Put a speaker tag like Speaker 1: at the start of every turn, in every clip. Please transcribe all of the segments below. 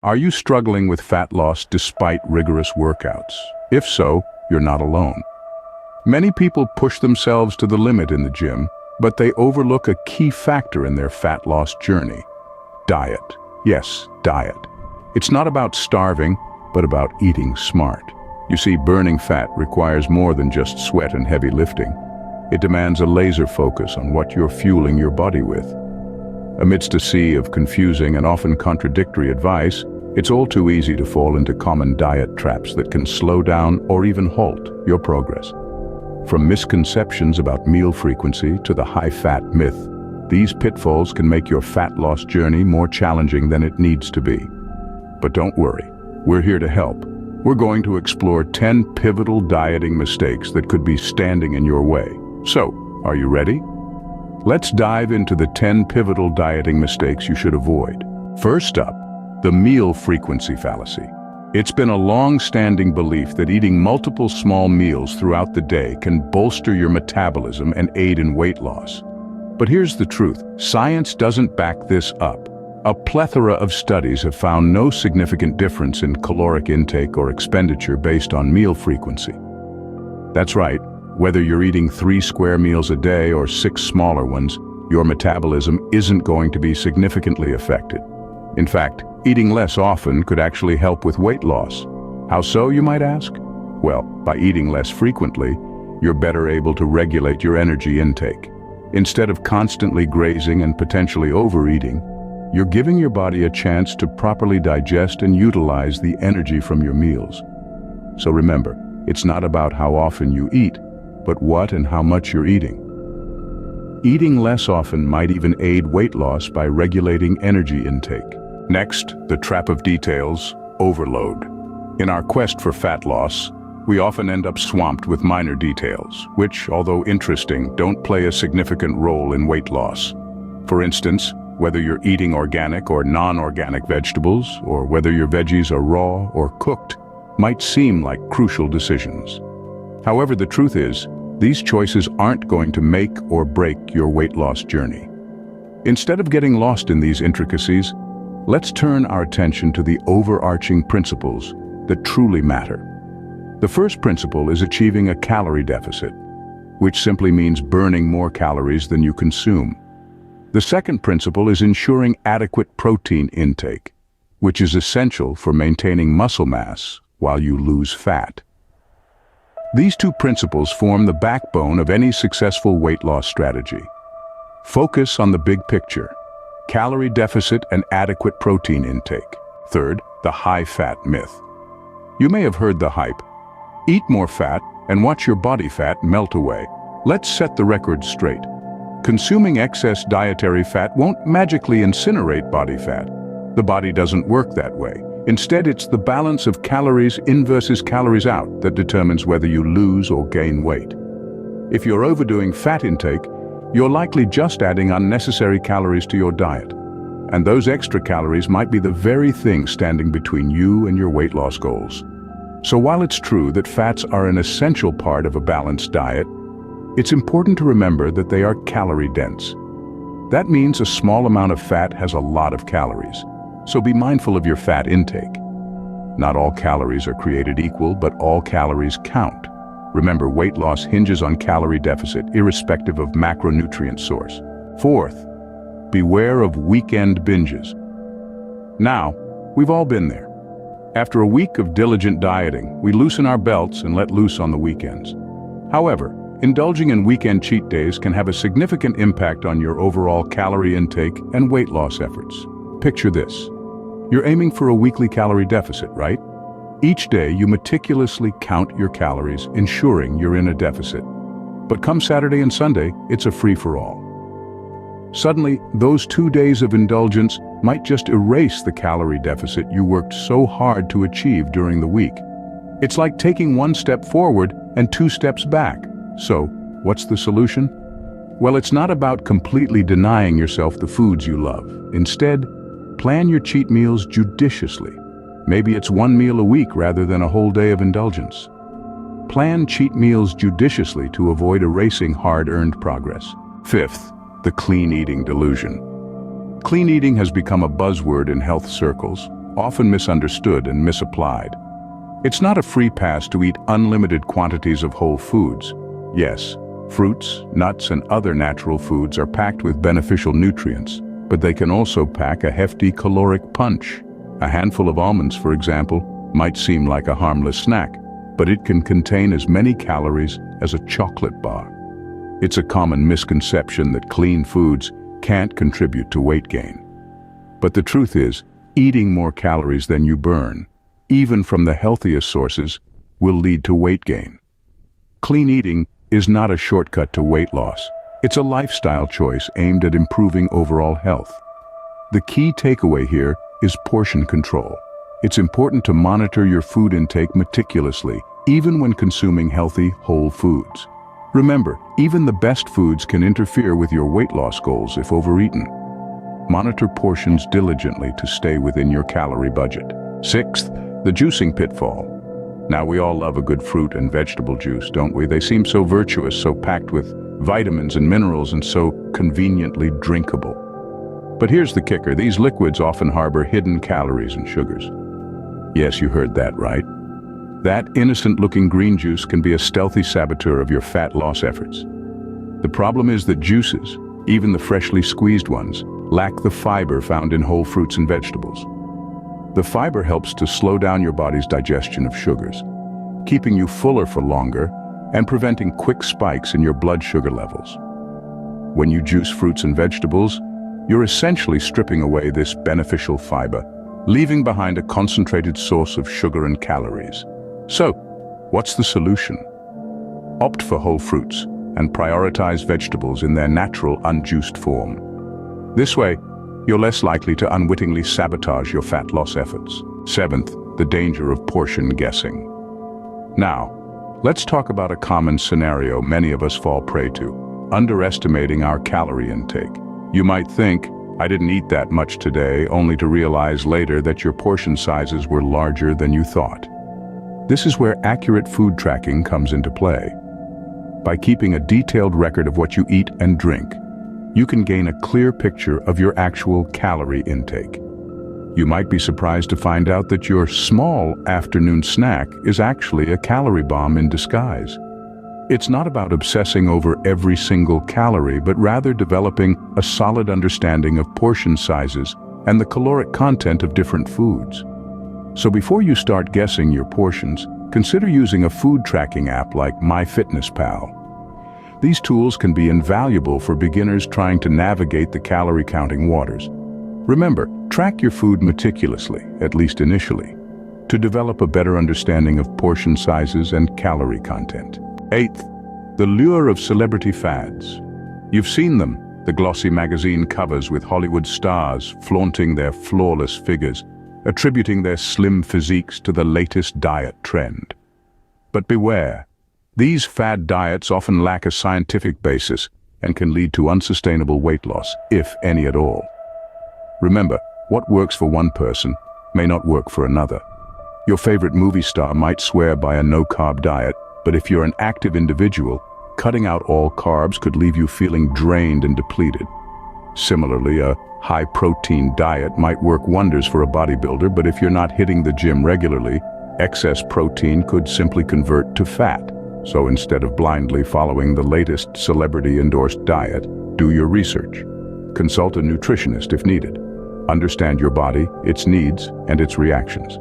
Speaker 1: Are you struggling with fat loss despite rigorous workouts? If so, you're not alone. Many people push themselves to the limit in the gym, but they overlook a key factor in their fat loss journey: diet. Yes, diet. It's not about starving, but about eating smart. You see, burning fat requires more than just sweat and heavy lifting. It demands a laser focus on what you're fueling your body with. Amidst a sea of confusing and often contradictory advice, it's all too easy to fall into common diet traps that can slow down or even halt your progress. From misconceptions about meal frequency to the high-fat myth, these pitfalls can make your fat loss journey more challenging than it needs to be. But don't worry, we're here to help. We're going to explore 10 pivotal dieting mistakes that could be standing in your way. So, are you ready? Let's dive into the 10 pivotal dieting mistakes you should avoid. First up, the meal frequency fallacy. It's been a long-standing belief that eating multiple small meals throughout the day can bolster your metabolism and aid in weight loss. But here's the truth: science doesn't back this up. A plethora of studies have found no significant difference in caloric intake or expenditure based on meal frequency. That's right, whether you're eating 3 square meals a day or 6 smaller ones, your metabolism isn't going to be significantly affected. In fact, eating less often could actually help with weight loss. How so, you might ask? Well, by eating less frequently, you're better able to regulate your energy intake. Instead of constantly grazing and potentially overeating, you're giving your body a chance to properly digest and utilize the energy from your meals. So remember, it's not about how often you eat, but what and how much you're eating. Eating less often might even aid weight loss by regulating energy intake. Next, the trap of details: overload. In our quest for fat loss, we often end up swamped with minor details, which, although interesting, don't play a significant role in weight loss. For instance, whether you're eating organic or non-organic vegetables, or whether your veggies are raw or cooked, might seem like crucial decisions. However, the truth is, these choices aren't going to make or break your weight loss journey. Instead of getting lost in these intricacies, let's turn our attention to the overarching principles that truly matter. The first principle is achieving a calorie deficit, which simply means burning more calories than you consume. The second principle is ensuring adequate protein intake, which is essential for maintaining muscle mass while you lose fat. These two principles form the backbone of any successful weight loss strategy. Focus on the big picture: calorie deficit and adequate protein intake. Third, the high-fat myth. You may have heard the hype: eat more fat and watch your body fat melt away. Let's set the record straight. Consuming excess dietary fat won't magically incinerate body fat. The body doesn't work that way. Instead, it's the balance of calories in versus calories out that determines whether you lose or gain weight. If you're overdoing fat intake, you're likely just adding unnecessary calories to your diet. And those extra calories might be the very thing standing between you and your weight loss goals. So while it's true that fats are an essential part of a balanced diet, it's important to remember that they are calorie-dense. That means a small amount of fat has a lot of calories, so be mindful of your fat intake. Not all calories are created equal, but all calories count. Remember, weight loss hinges on calorie deficit, irrespective of macronutrient source. Fourth, beware of weekend binges. Now, we've all been there. After a week of diligent dieting, we loosen our belts and let loose on the weekends. However, indulging in weekend cheat days can have a significant impact on your overall calorie intake and weight loss efforts. Picture this. You're aiming for a weekly calorie deficit, right? Each day you meticulously count your calories, ensuring you're in a deficit. But come Saturday and Sunday, it's a free-for-all. Suddenly, those 2 days of indulgence might just erase the calorie deficit you worked so hard to achieve during the week. It's like taking 1 step forward and 2 steps back. So, what's the solution? Well, it's not about completely denying yourself the foods you love. Instead, plan your cheat meals judiciously. Maybe it's 1 meal a week rather than a whole day of indulgence. Plan cheat meals judiciously to avoid erasing hard-earned progress. Fifth, the clean eating delusion. Clean eating has become a buzzword in health circles, often misunderstood and misapplied. It's not a free pass to eat unlimited quantities of whole foods. Yes, fruits, nuts, and other natural foods are packed with beneficial nutrients, but they can also pack a hefty caloric punch. A handful of almonds, for example, might seem like a harmless snack, but it can contain as many calories as a chocolate bar. It's a common misconception that clean foods can't contribute to weight gain. But the truth is, eating more calories than you burn, even from the healthiest sources, will lead to weight gain. Clean eating is not a shortcut to weight loss. It's a lifestyle choice aimed at improving overall health. The key takeaway here is portion control. It's important to monitor your food intake meticulously, even when consuming healthy, whole foods. Remember, even the best foods can interfere with your weight loss goals if overeaten. Monitor portions diligently to stay within your calorie budget. Sixth, the juicing pitfall. Now, we all love a good fruit and vegetable juice, don't we? They seem so virtuous, so packed with vitamins and minerals, and so conveniently drinkable. But here's the kicker: these liquids often harbor hidden calories and sugars. Yes, you heard that right. That innocent-looking green juice can be a stealthy saboteur of your fat loss efforts. The problem is that juices, even the freshly squeezed ones, lack the fiber found in whole fruits and vegetables. The fiber helps to slow down your body's digestion of sugars, keeping you fuller for longer and preventing quick spikes in your blood sugar levels. When you juice fruits and vegetables, you're essentially stripping away this beneficial fiber, leaving behind a concentrated source of sugar and calories. So, what's the solution? Opt for whole fruits and prioritize vegetables in their natural, unjuiced form. This way, you're less likely to unwittingly sabotage your fat loss efforts. Seventh, the danger of portion guessing. Now, let's talk about a common scenario many of us fall prey to: underestimating our calorie intake. You might think, I didn't eat that much today, only to realize later that your portion sizes were larger than you thought. This is where accurate food tracking comes into play. By keeping a detailed record of what you eat and drink, you can gain a clear picture of your actual calorie intake. You might be surprised to find out that your small afternoon snack is actually a calorie bomb in disguise. It's not about obsessing over every single calorie, but rather developing a solid understanding of portion sizes and the caloric content of different foods. So before you start guessing your portions, consider using a food tracking app like MyFitnessPal. These tools can be invaluable for beginners trying to navigate the calorie-counting waters. Remember, track your food meticulously, at least initially, to develop a better understanding of portion sizes and calorie content. Eighth, the lure of celebrity fads. You've seen them, the glossy magazine covers with Hollywood stars flaunting their flawless figures, attributing their slim physiques to the latest diet trend. But beware, these fad diets often lack a scientific basis and can lead to unsustainable weight loss, if any at all. Remember, what works for one person may not work for another. Your favorite movie star might swear by a no-carb diet, but if you're an active individual, cutting out all carbs could leave you feeling drained and depleted. Similarly, a high-protein diet might work wonders for a bodybuilder, but if you're not hitting the gym regularly, excess protein could simply convert to fat. So instead of blindly following the latest celebrity-endorsed diet, do your research. Consult a nutritionist if needed. Understand your body, its needs, and its reactions.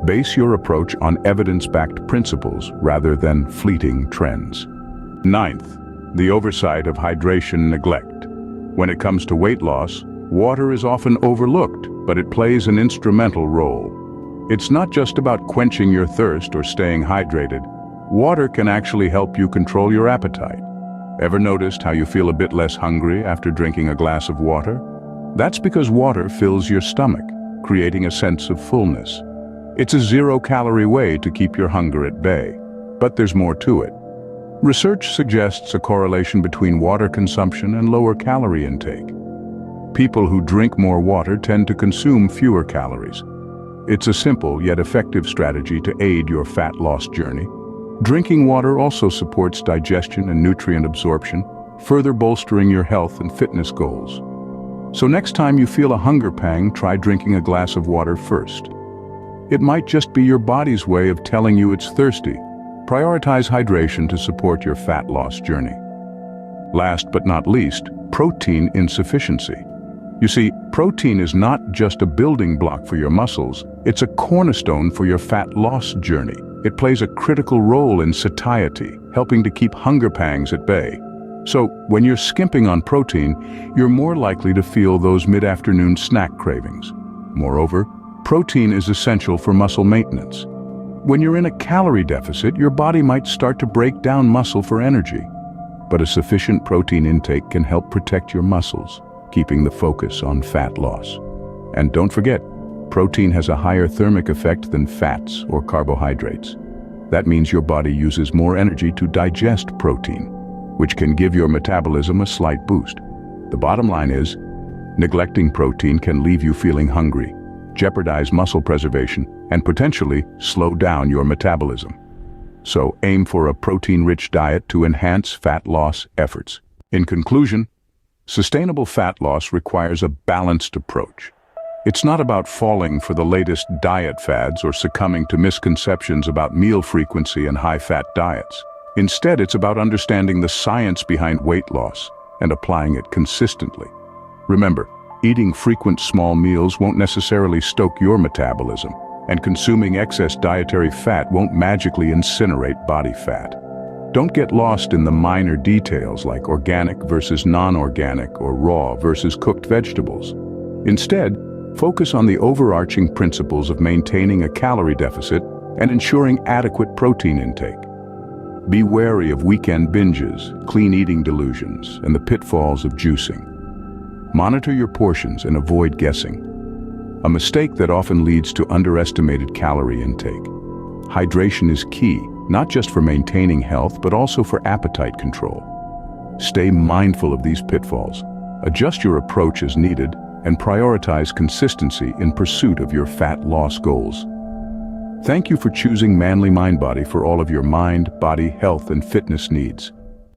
Speaker 1: Base your approach on evidence-backed principles rather than fleeting trends. Ninth, the oversight of hydration neglect. When it comes to weight loss, water is often overlooked, but it plays an instrumental role. It's not just about quenching your thirst or staying hydrated. Water can actually help you control your appetite. Ever noticed how you feel a bit less hungry after drinking a glass of water? That's because water fills your stomach, creating a sense of fullness. It's a zero-calorie way to keep your hunger at bay. But there's more to it. Research suggests a correlation between water consumption and lower calorie intake. People who drink more water tend to consume fewer calories. It's a simple yet effective strategy to aid your fat loss journey. Drinking water also supports digestion and nutrient absorption, further bolstering your health and fitness goals. So next time you feel a hunger pang, try drinking a glass of water first. It might just be your body's way of telling you it's thirsty. Prioritize hydration to support your fat loss journey. Last but not least, protein insufficiency. You see, protein is not just a building block for your muscles, it's a cornerstone for your fat loss journey. It plays a critical role in satiety, helping to keep hunger pangs at bay. So, when you're skimping on protein, you're more likely to feel those mid-afternoon snack cravings. Moreover, protein is essential for muscle maintenance. When you're in a calorie deficit, your body might start to break down muscle for energy. But a sufficient protein intake can help protect your muscles, keeping the focus on fat loss. And don't forget, protein has a higher thermic effect than fats or carbohydrates. That means your body uses more energy to digest protein, which can give your metabolism a slight boost. The bottom line is, neglecting protein can leave you feeling hungry, jeopardize muscle preservation, and potentially slow down your metabolism. So aim for a protein-rich diet to enhance fat loss efforts. In conclusion, sustainable fat loss requires a balanced approach. It's not about falling for the latest diet fads or succumbing to misconceptions about meal frequency and high-fat diets. Instead, it's about understanding the science behind weight loss and applying it consistently. Remember, eating frequent small meals won't necessarily stoke your metabolism, and consuming excess dietary fat won't magically incinerate body fat. Don't get lost in the minor details like organic versus non-organic or raw versus cooked vegetables. Instead, focus on the overarching principles of maintaining a calorie deficit and ensuring adequate protein intake. Be wary of weekend binges, clean eating delusions, and the pitfalls of juicing. Monitor your portions and avoid guessing, a mistake that often leads to underestimated calorie intake. Hydration is key, not just for maintaining health, but also for appetite control. Stay mindful of these pitfalls, adjust your approach as needed, and prioritize consistency in pursuit of your fat loss goals. Thank you for choosing Manly Mind Body for all of your mind, body, health, and fitness needs.